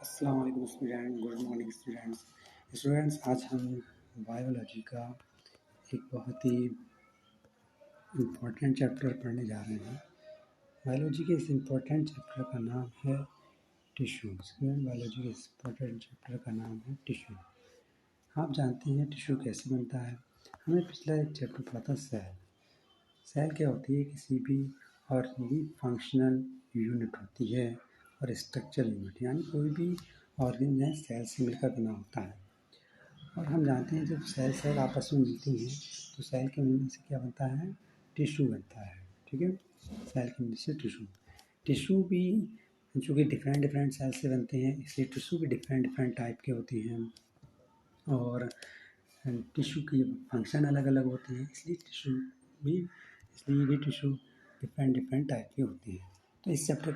अस्सलाम वालेकुम student, good morning students. आज हम बायोलॉजी का एक बहुत ही इम्पोर्टेंट चैप्टर पढ़ने जा रहे हैं। बायोलॉजी के इस इम्पोर्टेंट चैप्टर का नाम है टिश्यू। स्टूडेंट, बायोलॉजी के इस इम्पोर्टेंट चैप्टर का नाम है टिश्यू। आप जानते हैं टिश्यू कैसे बनता है? हमें पिछला एक चैप्टर पढ़ा था सेल। सेल क्या होती है? किसी भी ऑर्गेनिक फंक्शनल यूनिट होती है और स्ट्रक्चर यूनिट, यानी कोई भी ऑर्गेन है सेल से मिलकर बना होता है। और हम जानते हैं जब सेल सेल आपस में मिलती हैं तो सेल के मिलने से क्या बनता है? टिश्यू बनता है। ठीक है, सेल के मिलने से टिश्यू भी चूँकि डिफरेंट डिफरेंट सेल से बनते हैं, इसलिए टिश्यू भी डिफरेंट डिफरेंट टाइप के होते हैं और टिश्यू के फंक्शन अलग अलग होते हैं, इसलिए भी टिश्यू डिफरेंट डिफरेंट टाइप की होती है। तो इस चैप्टर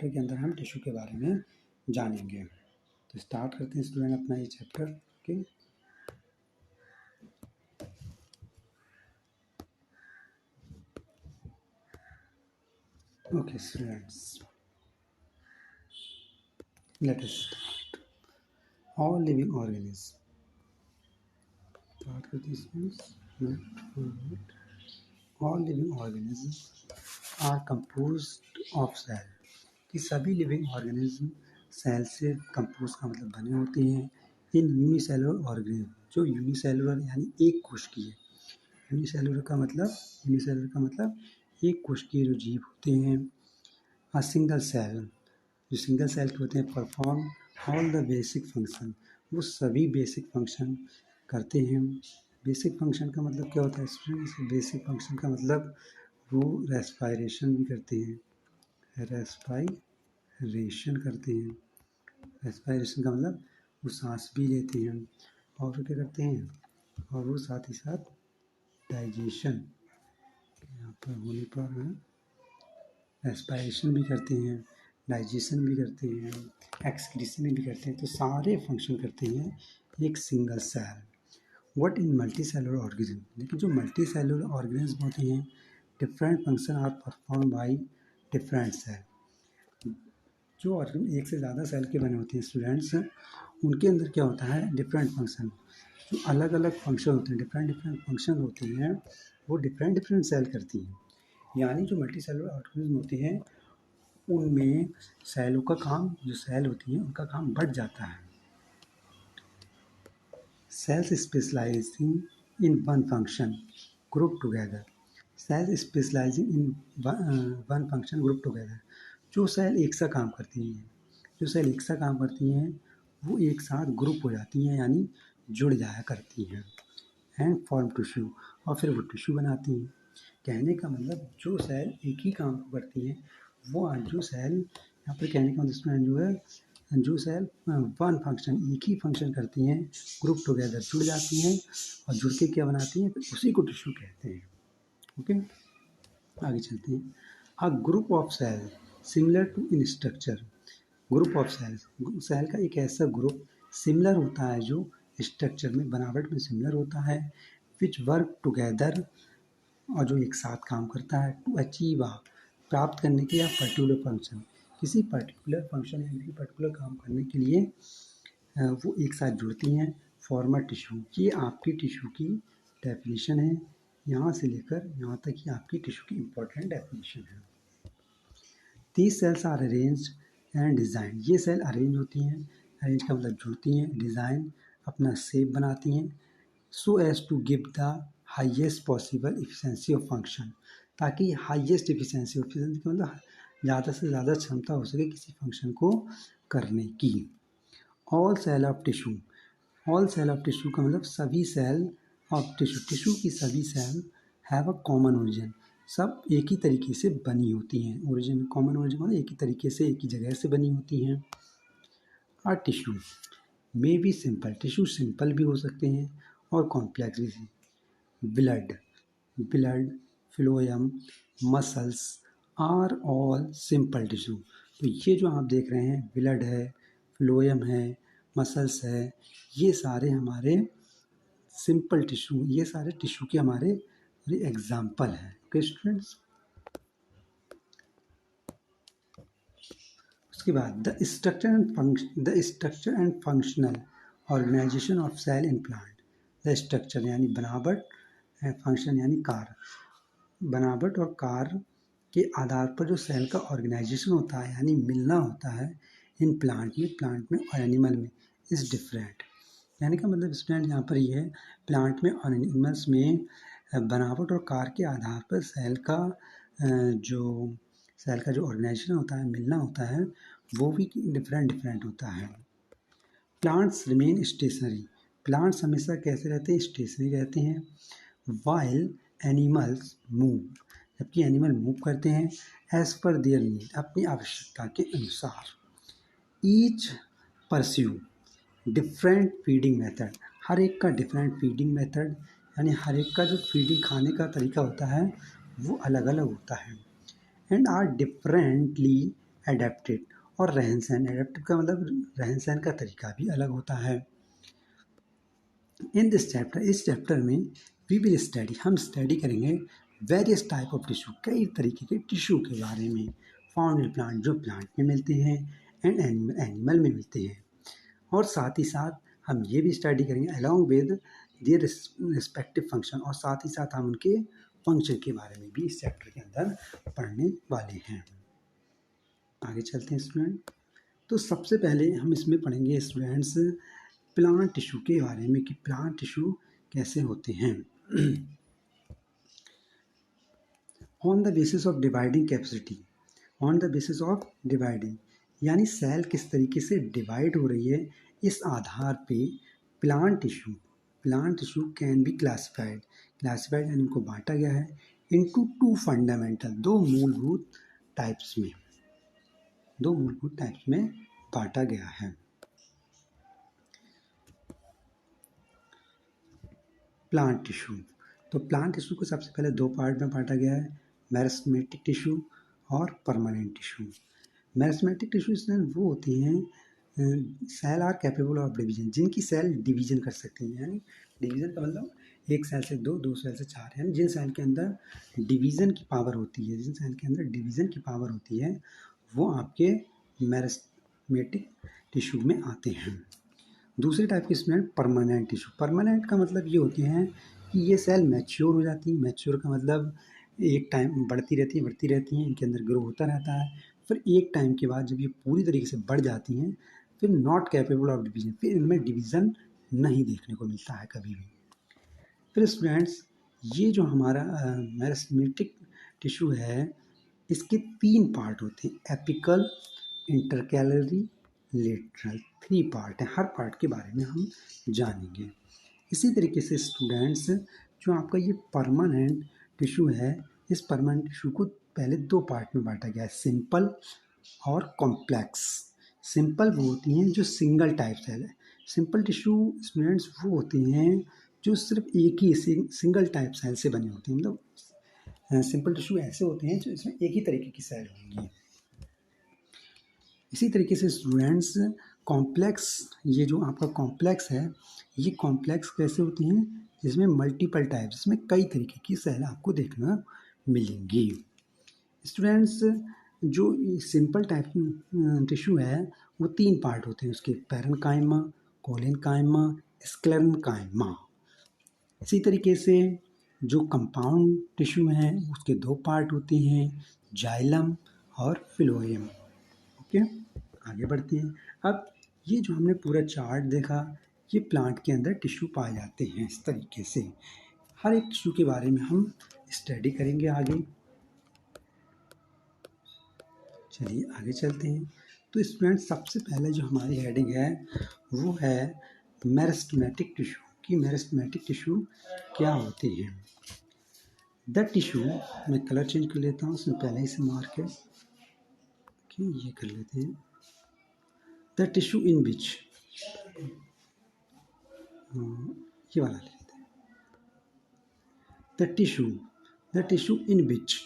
के अंदर हम टिश्यू के बारे में जानेंगे। तो स्टार्ट करते हैं स्टूडेंट अपना ये chapter. Okay, students, let us start. All living organisms. Start with this one. All living organisms are composed of cell. कि सभी लिविंग ऑर्गेनिज्म सेल से कंपोज का मतलब बने होते हैं। इन यूनिसेलुलर ऑर्गेनिज्म, जो यूनिसेलुलर यानी एक कोशिकीय। यूनिसेलुलर का मतलब एक कोशिकीय जो जीव होते हैं। अ सिंगल सेल, जो सिंगल सेल के होते हैं, perform all the basic function, वो सभी बेसिक फंक्शन करते हैं। बेसिक फंक्शन का मतलब क्या होता है स्टूडेंट्स? बेसिक फंक्शन का मतलब वो रेस्पायरेशन भी करते हैं। रेस्पायरेशन का मतलब वो सांस भी लेते हैं और वो क्या करते हैं, और वो साथ ही साथ डाइजेशन यहाँ पर होने पर रेस्पायरेशन भी करते हैं, डाइजेशन भी करते हैं, एक्सक्रीशन भी करते हैं। तो सारे फंक्शन करते हैं एक single cell. What in multi cellular organism, लेकिन जो मल्टी सेलुलर ऑर्गेनिज्म होते हैं, different function are perform by different cell. जो ऑर्गेनिज्म एक से ज़्यादा सेल के बने होते हैं स्टूडेंट्स, उनके अंदर क्या होता है? डिफरेंट फंक्शन, जो अलग अलग फंक्शन होते हैं, डिफरेंट फंक्शन होते हैं, वो डिफरेंट सेल करती हैं। यानी जो मल्टी सेलुलर ऑर्गेनिज्म होते हैं उनमें सेलों का काम, जो सेल होती हैं उनका काम बढ़ जाता है। Cells specializing in one function group together. Cells specializing in one function group together, जो सेल एक सा काम करती हैं वो एक साथ ग्रुप हो जाती हैं, यानी जुड़ जाया करती हैं। एंड फॉर्म टिश्यू, और फिर वो टिश्यू बनाती हैं। कहने का मतलब जो सेल एक ही काम को करती हैं, वो जो सेल यहाँ पर कहने का मतलब जो है, जो सेल वन फंक्शन, एक ही फंक्शन करती हैं, ग्रुप टुगेदर जुड़ जाती हैं और जुड़ के क्या बनाती हैं, फिर उसी को टिश्यू कहते हैं। ओके, आगे चलते हैं। A group of cell similar to in structure. Group of cells, cell का एक ऐसा ग्रुप सिमिलर होता है जो स्ट्रक्चर में, बनावट में सिमिलर होता है। विच वर्क टुगेदर, और जो एक साथ काम करता है। टू अचीव, प्राप्त करने के लिए पर्टिकुलर फंक्शन, किसी पर्टिकुलर फंक्शन या किसी पर्टिकुलर काम करने के लिए वो एक साथ जुड़ती हैं। फॉर्मर टिश्यू, ये आपकी टिश्यू की डेफिनेशन है। यहाँ से लेकर यहाँ तक ही आपकी टिश्यू की इम्पोर्टेंट डेफिनेशन है। These cells are arranged and design, ये सेल अरेंज होती हैं, अरेंज का मतलब जुड़ती हैं, डिज़ाइन अपना शेप बनाती हैं, so as to give the highest possible efficiency of function, ताकि हाईएस्ट एफिशिएंसी का मतलब ज़्यादा से ज़्यादा क्षमता हो सके किसी फंक्शन को करने की। All cell of tissue, all cell of tissue का मतलब सभी सेल ऑफ टिश्यू, टिश्यू की सभी cell have a common origin, सब एक ही तरीके से बनी होती हैं। ओरिजिन, कॉमन ओरिजिन मतलब एक ही तरीके से, एक ही जगह से बनी होती हैं। और tissue may be simple, tissue simple भी हो सकते हैं और कॉम्प्लेक्स भी। Blood, phloem, muscles are all simple tissue. तो ये जो आप देख रहे हैं, ब्लड है, फ्लोएम है, मसल्स है, ये सारे हमारे सिंपल टिश्यू, ये सारे टिश्यू के हमारे एग्जाम्पल हैं। ओके स्टूडेंट्स, उसके बाद the structure and functional organization of cell in plant. The structure यानी बनावट, फंक्शन यानी कार्य, बनावट और कार्य के आधार पर जो सेल का ऑर्गेनाइजेशन होता है यानी मिलना होता है इन प्लांट में और एनिमल में इज डिफरेंट। यानी का मतलब स्टूडेंट यहाँ पर ये है, प्लांट में और एनिमल्स में बनावट और कार्य के आधार पर सेल का जो ऑर्गेनाइजेशन होता है, मिलना होता है, वो भी डिफरेंट होता है। Plants remain stationery. प्लांट्स हमेशा कैसे रहते हैं? स्टेशनरी रहते हैं। वाइल एनिमल्स मूव, जबकि एनिमल मूव करते हैं एज पर देयर नीड, अपनी आवश्यकता के अनुसार। Each pursue different feeding method, हर एक का डिफरेंट फीडिंग मेथड यानी हर एक का जो फीडिंग खाने का तरीका होता है वो अलग अलग होता है। एंड आर डिफरेंटली एडेप्टेड, और रहन सहन, एडेप्टेड का मतलब रहन सहन का तरीका भी अलग होता है। इन दिस चैप्टर, इस चैप्टर में वी विल स्टडी, हम स्टडी करेंगे वेरियस टाइप ऑफ टिश्यू, कई तरीके के टिश्यू के बारे में। फाउंड इन प्लांट, जो प्लांट में मिलते हैं, एंड एनिमल में मिलते हैं। और साथ ही साथ हम ये भी स्टडी करेंगे along with their respective function, और साथ ही साथ हम उनके फंक्शन के बारे में भी इस चैप्टर के अंदर पढ़ने वाले हैं। आगे चलते हैं स्टूडेंट। तो सबसे पहले हम इसमें पढ़ेंगे स्टूडेंट्स प्लांट टिश्यू के बारे में कि प्लांट टिश्यू कैसे होते हैं। On the basis of dividing capacity, on the basis of dividing यानी सेल किस तरीके से डिवाइड हो रही है, इस आधार पे plant tissue can be classified यानी इनको बांटा गया है इनटू टू फंडामेंटल, दो मूलभूत टाइप्स में बांटा गया है। प्लांट टिश्यू, तो प्लांट टिश्यू को सबसे पहले दो पार्ट में बांटा गया है, मेरिस्टेमेटिक टिश्यू और परमानेंट टिश्यू। मेरिस्टेमेटिक टिश्यू वो होती हैं cell are capable of division, जिनकी सेल डिवीजन कर सकती हैं, यानी डिवीजन का मतलब एक सेल से दो, दो सेल से चार, यानी जिन सेल के अंदर डिवीजन की पावर होती है, वो आपके मेरिस्टेमेटिक टिश्यू में आते हैं। दूसरे टाइप के इसमें परमानेंट टिश्यू। परमानेंट का मतलब ये होते हैं कि ये सेल मैच्योर हो जाती हैं। मैच्योर का मतलब एक टाइम बढ़ती रहती हैं, इनके अंदर ग्रो होता रहता है, फिर एक टाइम के बाद जब ये पूरी तरीके से बढ़ जाती हैं, फिर नॉट कैपेबल ऑफ डिवीजन, फिर इनमें डिवीज़न नहीं देखने को मिलता है कभी भी। फिर स्टूडेंट्स, ये जो हमारा मेरिस्टेमेटिक टिश्यू है, इसके तीन पार्ट होते हैं, apical, intercalary, lateral, three part है। हर पार्ट के बारे में हम जानेंगे। इसी तरीके से स्टूडेंट्स, जो आपका ये परमानेंट टिश्यू है, इस परमानेंट टिश्यू को पहले दो पार्ट में बांटा गया है, सिंपल और कॉम्प्लेक्स। सिंपल वो होती हैं जो सिंगल टाइप सेल है। सिंपल टिश्यू स्टूडेंट्स वो होते हैं जो सिर्फ एक ही सिंगल टाइप सेल से बने होते हैं, मतलब सिंपल टिश्यू ऐसे होते हैं जो इसमें एक ही तरीके की सेल होंगी। इसी तरीके से स्टूडेंट्स कॉम्प्लेक्स, ये जो आपका कॉम्प्लेक्स है, ये कॉम्प्लेक्स कैसे होती हैं, जिसमें मल्टीपल टाइप, जिसमें कई तरीके की सेल आपको देखना मिलेंगी। स्टूडेंट्स, जो सिंपल टाइप टिश्यू है वो तीन पार्ट होते हैं उसके, पैरेन्काइमा, कोलेनकाइमा, स्क्लेरेन्काइमा। इसी तरीके से जो कंपाउंड टिश्यू हैं उसके दो पार्ट होते हैं, जाइलम और फिलोएम। ओके, आगे बढ़ते हैं। अब ये जो हमने पूरा चार्ट देखा, ये प्लांट के अंदर टिश्यू पाए जाते हैं इस तरीके से। हर एक टिश्यू के बारे में हम स्टडी करेंगे आगे। चलिए आगे चलते हैं। तो स्टूडेंट, सबसे पहले जो हमारी हेडिंग है वो है मेरिस्टेमेटिक टिश्यू, कि मेरिस्टेमेटिक टिश्यू क्या होते हैं। द टिश्यू, मैं कलर चेंज कर लेता हूँ, उसमें पहले ही से मार्क है कि ये कर लेते हैं। द टिश्यू इन विच, ये वाला ले लेते हैं। द टिश्यू इन विच,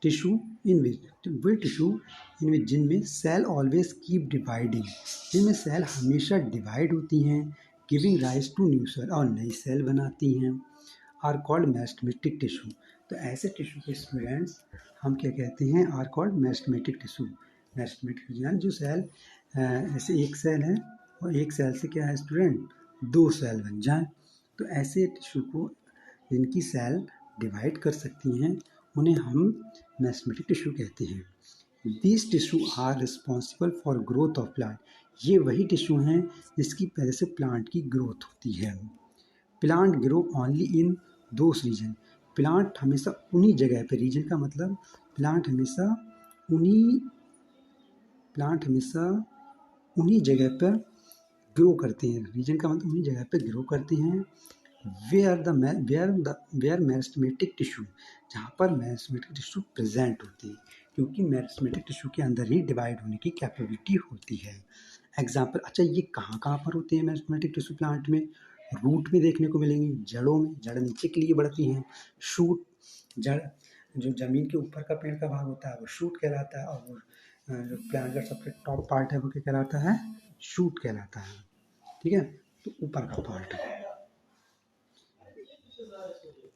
वे टिश्यू इनमें जिनमें सेल ऑलवेज कीप डिवाइडिंग, जिनमें सेल हमेशा डिवाइड होती हैं, giving rise to new cell, और नई सेल बनाती हैं, आर कॉल्ड मेरिस्टेमेटिक टिश्यू। तो ऐसे टिश्यू के स्टूडेंट्स हम क्या कहते हैं, are called meristematic tissue. Meristematic region जो सेल जैसे एक सेल है और एक सेल से क्या है स्टूडेंट, 2 सेल बन जाए, तो ऐसे टिश्यू को जिनकी सेल डिवाइड कर सकती हैं उन्हें हम मेरिस्टेमेटिक टिश्यू कहते हैं। These tissue are responsible for growth of plant. ये वही टिश्यू हैं जिसकी वजह से प्लांट की ग्रोथ होती है। Plant grow only in those region. Plant हमेशा उन्हीं जगह पे, रीजन का मतलब प्लांट हमेशा उन्हीं जगह पर ग्रो करते हैं। रीजन का मतलब उन्हीं जगह पे ग्रो करते हैं वेयर मेरिस्टेमेटिक टिश्यू, जहाँ पर मेरिस्टेमेटिक टिश्यू प्रेजेंट होती है, क्योंकि मेरिस्टेमेटिक टिश्यू के अंदर ही डिवाइड होने की कैपेबिलिटी होती है। एग्जाम्पल, अच्छा ये कहाँ कहाँ पर होते हैं मेरिस्टेमेटिक टिश्यू प्लांट में? रूट में देखने को मिलेंगे, जड़ों में, जड़ नीचे के लिए बढ़ती हैं। शूट, जड़ जो ज़मीन के ऊपर का पेड़ का भाग होता है वो शूट कहलाता है, और वो जो प्लांट का सबसे टॉप पार्ट है वो क्या कहलाता है? शूट कहलाता है। ठीक है, तो ऊपर का part.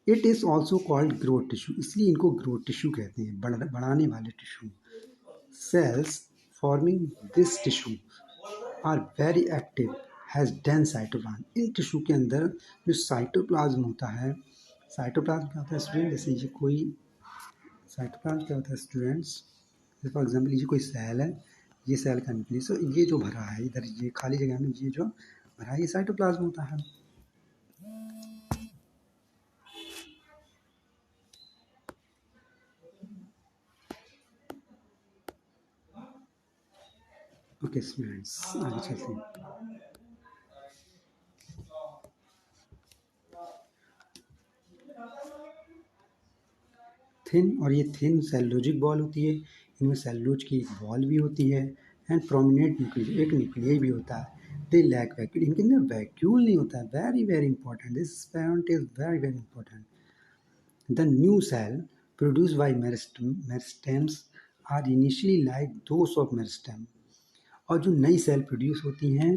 It is also called growth tissue, इसलिए इनको ग्रोथ टिश्यू कहते हैं, बढ़ाने वाले tissue. Cells forming this tissue are very active, has dense cytoplasm. इन टिश्यू के अंदर जो साइटोप्लाज्म होता है, साइटोप्लाज्म क्या होता है स्टूडेंट? जैसे ये कोई साइटोप्लाज्म क्या होता है स्टूडेंट्स? फॉर एग्जाम्पल ये कोई सेल है, ये सेल का न्यूक्लियस, तो ये जो भरा है इधर, ये खाली जगह में ये जो भरा है ये साइटोप्लाज्म होता है। ओके स्टूडेंट्स, आगे चलते हैं। थिन, और ये थिन सेलुलोजिक बॉल होती है, इनमें सेलुलोज की एक बॉल भी होती है, एंड प्रोमिनेंट न्यूक्लियस, एक न्यूक्लियस भी होता है। दे लैक वैक्यूल, इनके अंदर वैक्यूल नहीं होता है। Very very important, this point is very very important. The new cell produce by meristems are initially like those of meristem, और जो नई सेल प्रोड्यूस होती हैं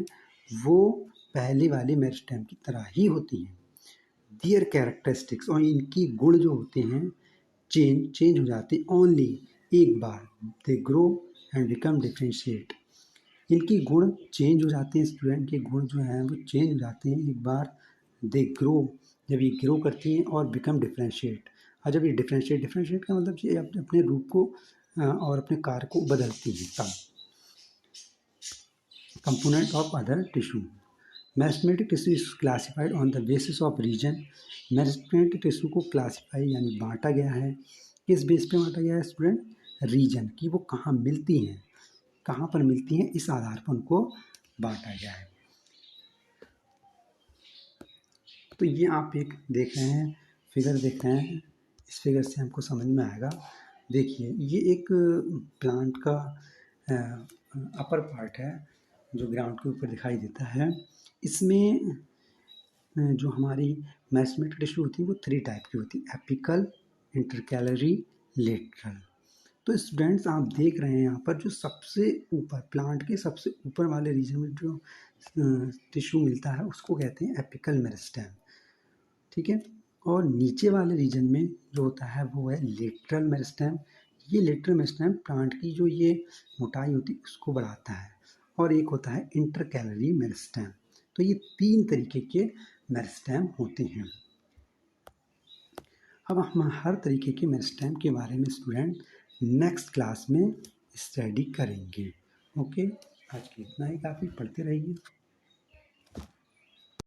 वो पहले वाले मेरिस्टेम की तरह ही होती हैं। दियर कैरेक्टरिस्टिक्स, और इनकी गुण जो होते हैं चेंज हो जाते ओनली एक बार, they grow and become differentiate. इनकी गुण चेंज हो जाते हैं, स्टूडेंट के गुण जो हैं वो चेंज हो जाते हैं एक बार, दे ग्रो, जब ये ग्रो करती हैं, और बिकम डिफ्रेंशिएट, और जब ये डिफ्रेंशिएट का मतलब ये अपने रूप को और अपने कार्य को बदलती हैं तब। Component of other tissue, meristematic tissue is classified on the basis of region. Meristematic tissue को क्लासिफाई यानी बांटा गया है, किस बेस पे बांटा गया है स्टूडेंट? रीजन, की वो कहाँ मिलती हैं, कहाँ पर मिलती हैं, इस आधार पर उनको बांटा गया है। तो ये आप एक देख रहे हैं, फिगर देख रहे हैं, इस फिगर से हमको समझ में आएगा। देखिए ये एक प्लांट का अपर पार्ट है जो ग्राउंड के ऊपर दिखाई देता है। इसमें जो हमारी मेरिस्टेमेटिक टिश्यू होती है वो 3 टाइप की होती है, एपिकल, इंटरकैलरी, लेटरल। तो स्टूडेंट्स आप देख रहे हैं यहाँ पर जो सबसे ऊपर, प्लांट के सबसे ऊपर वाले रीजन में जो टिश्यू मिलता है उसको कहते हैं एपिकल मेरिस्टेम, ठीक है। और नीचे वाले रीजन में जो होता है वो है लेटरल मेरिस्टेम। ये लेटरल मेरिस्टेम प्लांट की जो ये मोटाई होती है उसको बढ़ाता है, और एक होता है इंटरकैलरी मेरिस्टेम। तो ये 3 तरीके के मेरिस्टेम होते हैं। अब हम हर तरीके के मेरिस्टेम के बारे में स्टूडेंट नेक्स्ट क्लास में स्टडी करेंगे। ओके, आज के इतना ही काफ़ी, पढ़ते रहिए।